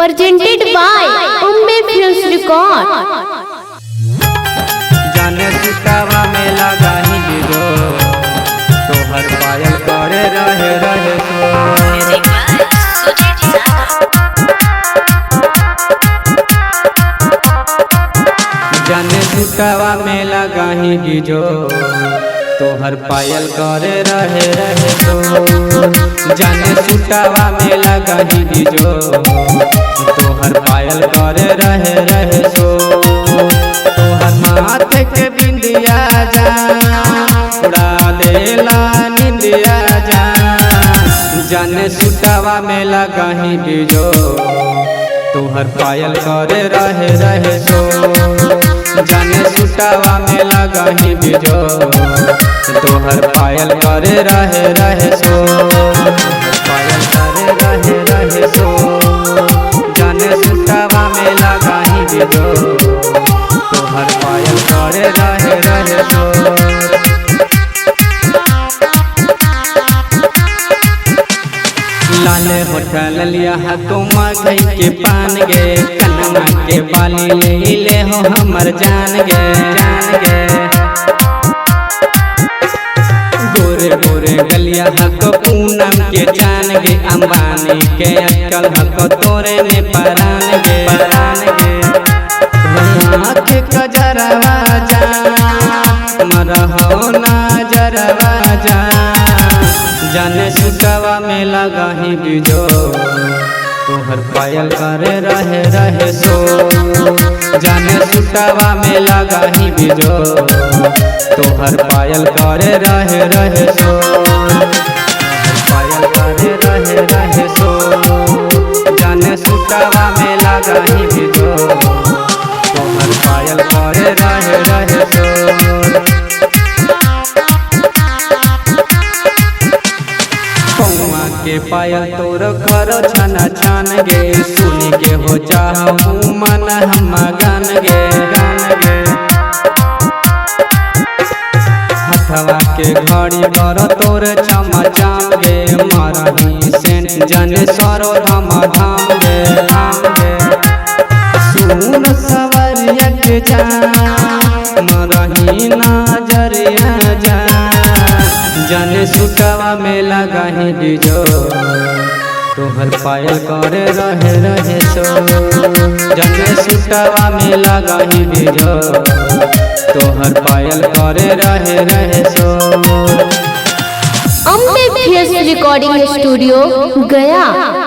presented by Umme Films Record। जाने सितावा में लगा ही गिरो तोहर पायल करे रहे रहे जाने सितावा में लगा ही गिरो तोहर पायल करे रहे रहे जाने सितावा में लगा ही गिरो तोहर पायल करे रहे रहे तोहर माथे के बिंदिया जा उड़ा देला निंदिया जा जाने सुटावा में लगा ही बिजो तोहर पायल करे रहे रहे जाने सुटावा में लगा ही बिजो तोहर पायल करे रहे रहे पायल करे रहे रहे जाने सुटावा में लगा ही बिजो तोहर पायल करे रहे रहे लाले होटल लिया हाथों मगई के पान गे कनमा के बाली ले हो हमर जान गे गोरे गोरे गलिया हक पूनम के जान गे अंबानी के अक्कल हक तोरे में परान गे आँख कजरवा जा मरहो नजरवा जा जाने सुटवा में लगा ही बिजो तोहर पायल करे रहे रहे जाने सुटवा में लगा ही बिजो तोहर पायल करे रहे रहे पायल करे रहे रहे जाने सुटवा में लगा ही बिजो तोहर पायल करे रहे रहे कौआ के पायल तोर कर छना छान गे सुनी के हो चाहूँ मन हम गान गे हथवा के घड़ी कर तोर चमा चाम गे मारही सेंट जने सरो धाम धाम गे सुन सवरिया के जा मरही नजरिया जा जाने सुटवा में लगा ही बिजो तोहर पायल करे रहे रहे जाने सुटवा में लगा ही बिजो तोहर पायल करे रहे रहे Umme Films Recording Studio, Gaya।